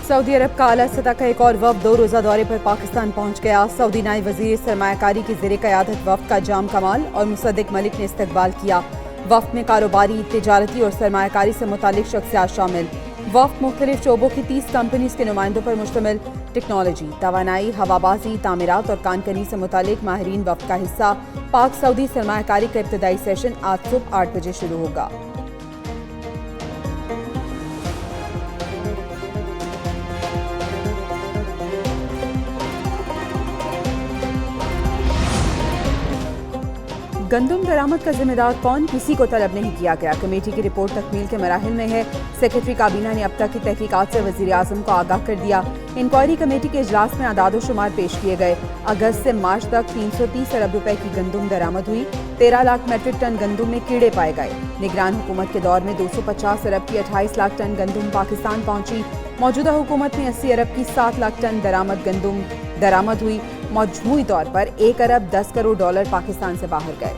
Saudi अरब का आला सतह का एक और वफ्द 2 रोज़ा दौरे पर पाकिस्तान पहुंच गया। सऊदी नायब वज़ीर सरमायाकारी की ज़ेरे क़यादत वफ्द का जाम कमाल और मुसद्दिक मलिक ने इस्तकबाल किया। वफ्द में कारोबारी, तिजारती और सरमायाकारी से मुतालिक शख्सियात शामिल। वफ्द मुख्तलिफ शोबों की 30 कंपनीज के नुमाइंदों पर मुश्तमिल। टेक्नोलॉजी, तवानाई, हवाबाजी, तामीरात और कानकनी से मुतालिक माहिरीन वफ्द का हिस्सा। पाक सऊदी सरमायाकारी का इब्तदाई सेशन आज सुबह 8 बजे शुरू होगा। गंदम दरामद का जिम्मेदार कौन, किसी को तलब नहीं किया गया। कमेटी की रिपोर्ट तकमील के मराहिल में है। सेक्रेटरी काबीना ने अब तक की तहकीकात से वज़ीर आज़म को आगाह कर दिया। इंक्वायरी कमेटी के इजलास में आदाद शुमार पेश किए गए। अगस्त से मार्च तक 330 अरब रुपए की गंदम दरामद हुई। 13 लाख मेट्रिक टन गंदम में कीड़े पाए गए। निगरान हुकूमत के दौर में 250 अरब की 28 लाख टन गंदम पाकिस्तान पहुंची। मौजूदा हुकूमत में 80 अरब की 7 लाख टन गंदम दरामद हुई। मजमूई तौर पर 1 अरब 10 करोड़ डॉलर पाकिस्तान से बाहर गए।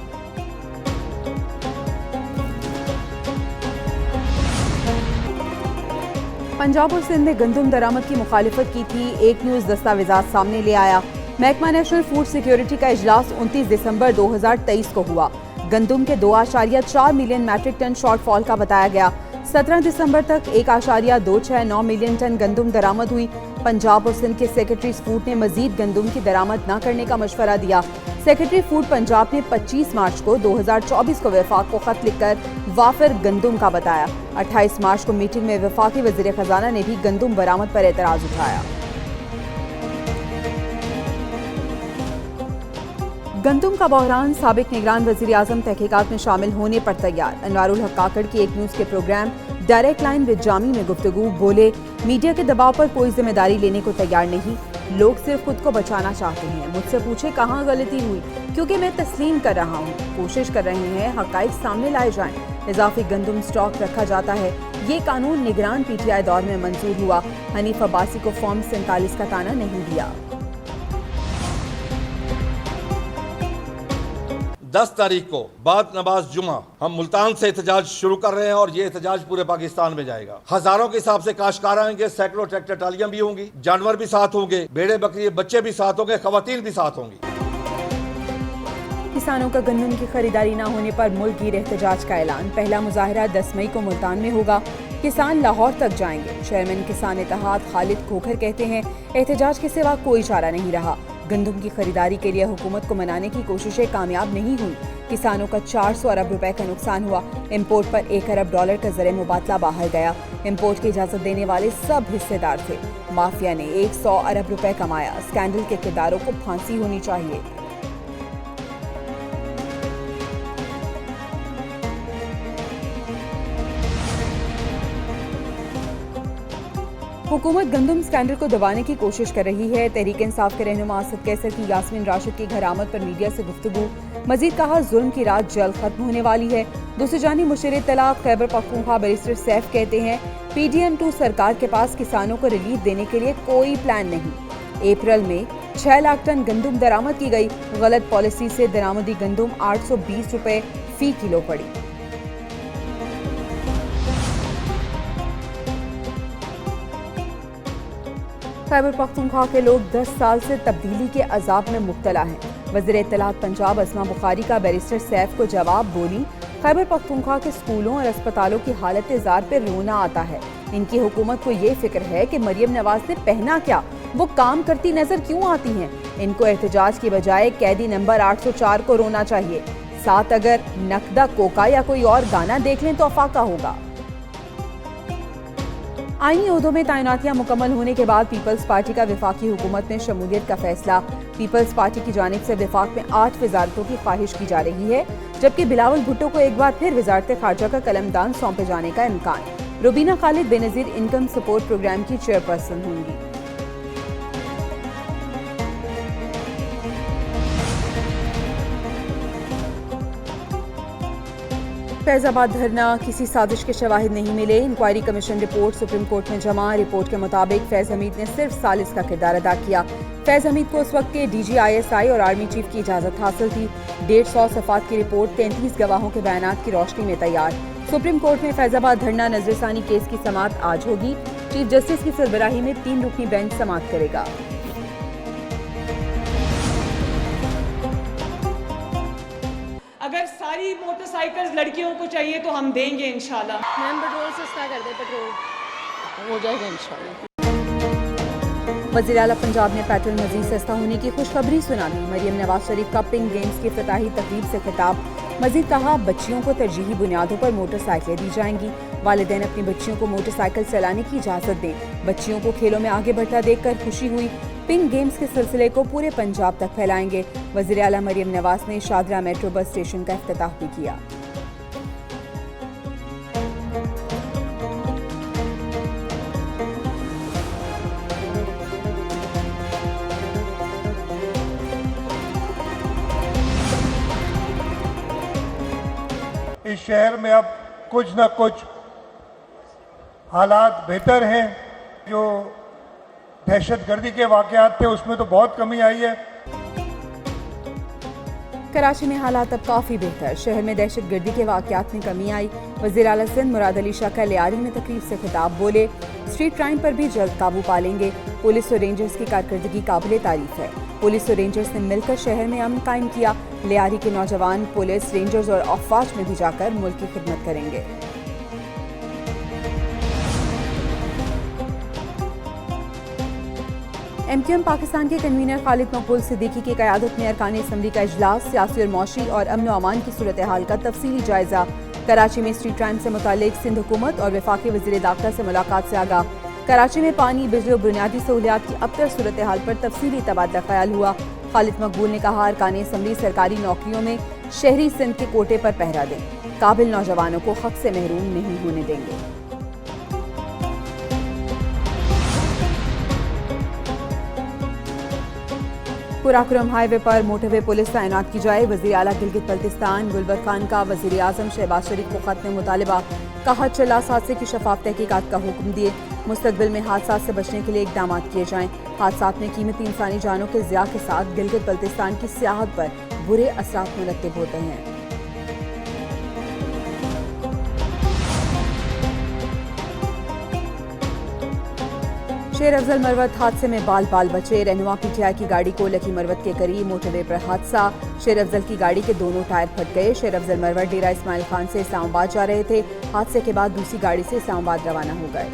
पंजाब और सिंध ने गंदम दरामद की मुखालिफत की थी। एक न्यूज़ दस्तावेजात सामने ले आया। महकमा नेशनल फूड सिक्योरिटी का इजलास 29 दिसंबर 2023 को हुआ। गंदम के 2.4 मिलियन मैट्रिक टन शॉर्टफॉल का बताया गया। 17 दिसंबर तक 1.269 मिलियन टन गंदम दरामद हुई। पंजाब और सिंध के सेक्रेटरी फूड ने मजीद गंदम की दरामद न करने का मशवरा दिया। सेक्रेटरी फूड पंजाब ने 25 मार्च को 2024 को वफाक को खत लिखकर वाफिर गंदम का बताया। 28 मार्च को मीटिंग में वफाकी वज़ीर खजाना ने भी गंदम बरामद पर एतराज उठाया। गंदम का बहरान, साबिक निगरान वज़ीर आज़म तहकीकात में शामिल होने पर तैयार। अनवारुल हक काकड़ की एक न्यूज़ के program direct line with Jami में गुफ्तगू, बोले मीडिया के दबाव पर कोई जिम्मेदारी लेने को तैयार नहीं। लोग सिर्फ खुद को बचाना चाहते हैं। मुझसे पूछे कहाँ गलती हुई, क्योंकि मैं तस्लीम कर रहा हूँ। कोशिश कर रहे हैं हक़ाइक़ सामने लाए जाएं। इजाफी गंदम स्टॉक रखा जाता है। ये कानून निगरान PTI दौर में मंजूर हुआ। हनीफ अब्बासी को फॉर्म 47 का ताना नहीं दिया। 10 तारीख को बाद नमाज जुमा हम मुल्तान से एहतजाज शुरू कर रहे हैं और ये एहतजाज पूरे पाकिस्तान में जाएगा। हजारों के हिसाब से काश्तकार आएंगे, सैकड़ों ट्रैक्टर ट्रालियां भी होंगी, जानवर भी साथ होंगे, भेड़े बकरी बच्चे भी साथ होंगे, खवातीन भी साथ होंगी। किसानों का गंदम की खरीदारी न होने पर मुल्क गिर एहतजाज का ऐलान। पहला मुजाहिरा 10 मई को मुल्तान में होगा। किसान लाहौर तक जाएंगे। चेयरमैन किसान इत्तेहाद खालिद खोखर कहते हैं एहतजाज के सिवा कोई चारा नहीं रहा। गंदम की खरीदारी के लिए हुकूमत को मनाने की कोशिशें कामयाब नहीं हुई। किसानों का 400 अरब रुपए का नुकसान हुआ। इंपोर्ट पर 1 अरब डॉलर का ज़र मुबादला बाहर गया। इंपोर्ट की इजाज़त देने वाले सब हिस्सेदार थे। माफिया ने 100 अरब रुपए कमाया। स्कैंडल के किरदारों को फांसी होनी चाहिए। हुकूमत गंदम स्कैंडल को दबाने की कोशिश कर रही है। तहरीक इंसाफ के रहनुमा असद कैसर की यास्मीन राशिद की घर आमद पर मीडिया से गुफ्तगू। मजीद कहा जुल्म की रात जल्द खत्म होने वाली है। दूसरी जानिब मुशीर इत्तलात खैबर पख्तूनख्वा बैरिस्टर सैफ कहते हैं PDM2 सरकार के पास किसानों को रिलीफ देने के लिए कोई प्लान नहीं। अप्रैल में 6 लाख टन गंदम दरामद की गई। गलत पॉलिसी से दरामदी गंदम 820 रुपए फी किलो पड़ी। खैबर पख्तूनख्वा के लोग 10 साल से तब्दीली के अजाब में मुब्तला हैं। वज़ीर इत्तलात पंजाब अस्मा बुखारी का बैरिस्टर सैफ को जवाब, बोली खैबर पख्तूनख्वा के स्कूलों और अस्पतालों की हालत ज़ार पे रोना आता है। इनकी हुकूमत को ये फिक्र है कि मरियम नवाज ने पहना क्या, वो काम करती नजर क्यों आती हैं। इनको एहतजाज की बजाय कैदी नंबर 804 को रोना चाहिए। साथ अगर नकदा कोका या कोई और गाना देख लें तो अफाका होगा। आईनी ओहदों में तैनातियां मुकम्मल होने के बाद पीपल्स पार्टी का वफाकी हुकूमत में शमूलियत का फैसला। पीपल्स पार्टी की जानिब से वफाक में 8 वजारतों की ख्वाहिश की जा रही है, जबकि बिलावल भुट्टो को एक बार फिर वजारत खारजा का कलमदान सौंपे जाने का इम्कान। Rubina Khalid Benazir income support program की चेयरपर्सन होंगी। फैजाबाद धरना, किसी साजिश के शवाहिद नहीं मिले। Inquiry commission report supreme court में जमा। रिपोर्ट के मुताबिक फैज हमीद ने सिर्फ सालिस का किरदार अदा किया। फैज हमीद को उस वक्त के DG ISI और आर्मी चीफ की इजाजत हासिल थी। 150 सफ़ात की रिपोर्ट 33 गवाहों के बयानात की रोशनी में तैयार। सुप्रीम कोर्ट में फैजाबाद धरना नजरसानी केस की समाअत आज होगी। चीफ जस्टिस की सरबराही में 3 रुकनी बेंच समाअत करेगा। अगर सारी मोटरसाइकिल्स लड़कियों को चाहिए तो हम देंगे इंशाल्लाह। मैम पेट्रोल सस्ता कर दे, पेट्रोल हो जाएगा इंशाल्लाह। वज़ीर आला पंजाब ने पेट्रोल मजीद सस्ता होने की खुशखबरी सुना दी। मरियम नवाज शरीफ का पिंक गेम्स की इफ्तिताही तकरीब से खिताब। मजीद कहा, बच्चियों को तरजीही बुनियादों पर मोटरसाइकिलें दी जाएंगी। वालिदैन अपनी बच्चियों को मोटरसाइकिल चलाने की इजाज़त दें। बच्चियों को खेलों में आगे बढ़ता देखकर खुशी हुई। पिंक गेम्स के सिलसिले को पूरे पंजाब तक फैलाएंगे। वज़ीर आला मरियम नवाज ने शादरा मेट्रो बस स्टेशन का इफ्तिताह भी किया। इस शहर में अब कुछ न कुछ हालात बेहतर हैं। जो दहशतगर्दी के वाक़यात थे उसमें तो बहुत कमी आई है। कराची में हालात अब काफ़ी बेहतर। शहर में दहशतगर्दी के वाक़यात में कमी आई। वज़ीर आला सिंध मुराद अली शाह का लियारी में तकरीब से खिताब। बोले, स्ट्रीट क्राइम पर भी जल्द काबू पा लेंगे। पुलिस और रेंजर्स की कारकर्दगी काबिले तारीफ है। पुलिस और रेंजर्स ने मिलकर शहर में अमन कायम किया। लियारी के नौजवान पुलिस, रेंजर्स और अफवाज में भी जाकर मुल्क की खिदमत करेंगे। MQM पाकिस्तान के कन्वीनर खालिद मकबूल सिद्दीकी की क़यादत में अरकान असम्बली का इजलास। सियासी और मौशी और अमन व अमान की सूरत हाल का तफसीली जायजा। कराची में स्ट्रीट क्राइम से मुतालिक सिंध हुकूमत और वफाकी वज़ीर दाखिला से मुलाकात से आगाह। कराची में पानी, बिजली और बुनियादी सहूलियात की अबतर सूरत हाल पर तफसीली तबादला ख्याल हुआ। खालिद मकबूल ने कहा, अरकान असम्बली सरकारी नौकरियों में शहरी सिंध के कोटे पर पहरा दें। काबिल नौजवानों को हक से महरूम नहीं होने देंगे। कुराक्रम हाईवे पर मोटरवे पुलिस तैनात की जाए। वज़ीर आला गिलगित बल्तिस्तान गुलबर खान का वज़ीर आज़म शहबाज शरीफ को खत में मुतालबा। कहा, चलास हादसे की शफाफ तहकीकात का हुक्म दिए। मुस्तकबिल में हादसा से बचने के लिए इकदाम किए जाएं। हादसा में कीमती इंसानी जानों के ज़िया के साथ गिलगित बल्तिस्तान की सियाहत पर बुरे असरात मुरतब होते हैं। शेर अफजल मरवत हादसे में बाल बाल बचे। रहनुमा PTI की गाड़ी को लकी मरवत के करीब मोटरवे पर हादसा। शेर अफजल की गाड़ी के दोनों टायर फट गए। शेर अफजल मरवत डेरा इस्माइल खान से इस्लामाबाद जा रहे थे। हादसे के बाद दूसरी गाड़ी से इस्लामाबाद रवाना हो गए।